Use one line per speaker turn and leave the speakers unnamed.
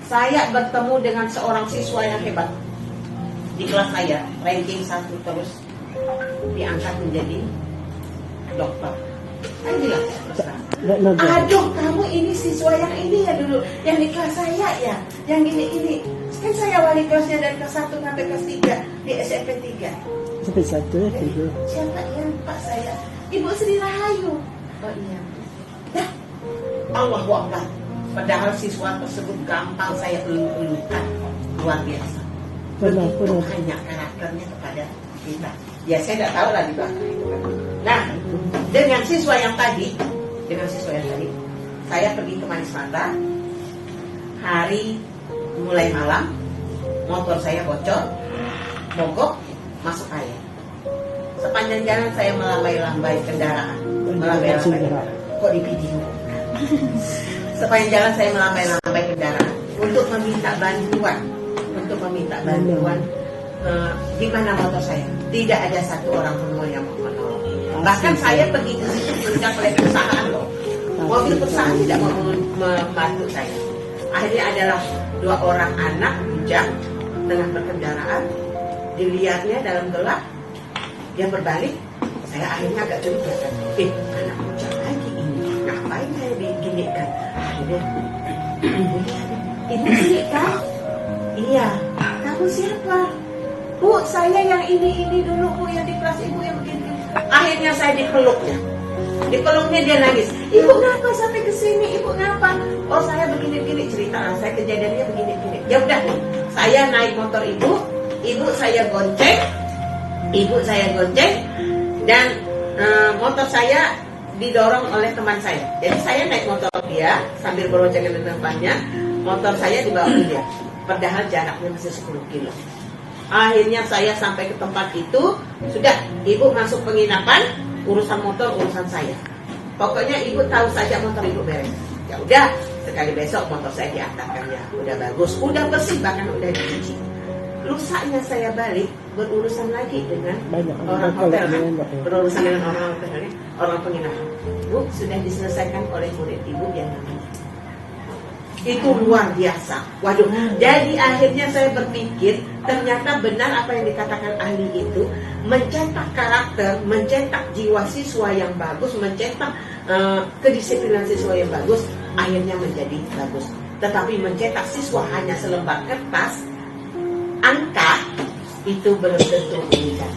saya bertemu dengan seorang siswa yang hebat di kelas saya, ranking 1 terus diangkat menjadi dokter. Saya bilang terus terang, aduh kamu ini siswa yang ini ya dulu, yang di kelas saya ya, yang ini. Kan saya wali kelasnya dari kelas 1 sampai kelas 3 di SMP 3.
Sampai 1 ya?
Siapa yang Pak saya? Ibu Sri Rahayu. Oh iya. Dah, Allahu Akbar. Padahal siswa tersebut gampang saya eluk-elukan, luar biasa. Begitu hanya karakternya kepada kita. Ya saya tidak tahu lah di belakang itu kan. Nah, dengan siswa yang tadi, saya pergi ke Manis Mata. Hari mulai malam, motor saya bocor, mogok, masuk air. Sepanjang jalan saya melambai-lambai kendaraan. Kok di video? Sepanjang jalan saya melambai-lambai kendaraan untuk meminta bantuan. Di mana motor saya? Tidak ada satu orang pun yang mau menolong. Bahkan saya pergi ke situ diundang oleh perusahaan loh. Mobil perusahaan tidak mau membantu saya. Akhirnya adalah 2 orang anak bujang tengah berkendaraan, dilihatnya dalam gelap, dia berbalik. Saya akhirnya agak curiga kan, anak bujang lagi ini, ngapain saya diginikan? Akhirnya, ibu sih kan? Iya, kamu siapa? Bu, saya yang ini dulu bu, yang di kelas ibu yang begini. Akhirnya saya dipeluknya dia nangis. Ibu ngapa sampai ke sini? Ibu ngapa? Oh saya begini cerita saya kejadiannya begini. Ya udah, saya naik motor ibu saya gonceng, dan motor saya didorong oleh teman saya. Jadi saya naik motor dia sambil beroncengan di depannya, motor saya dibawa dia. Padahal jaraknya masih 10 kilo. Akhirnya saya sampai ke tempat itu, sudah ibu masuk penginapan, urusan motor urusan saya. Pokoknya ibu tahu saja motor ibu beres. Ya udah, sekali besok motor saya diantarkan ya, udah bagus, udah bersih, bahkan udah dicuci. Lusanya saya balik berurusan lagi dengan orang hotel kan, berurusan dengan orang hotel, orang penginapan. Bu, sudah diselesaikan oleh murid ibu yang namanya. Itu luar biasa. Waduh, jadi akhirnya saya berpikir ternyata benar apa yang dikatakan ahli itu, mencetak karakter, mencetak jiwa siswa yang bagus, mencetak kedisiplinan siswa yang bagus, akhirnya menjadi bagus. Tetapi mencetak siswa hanya selembar kertas, angka, itu belum tentu meningkat.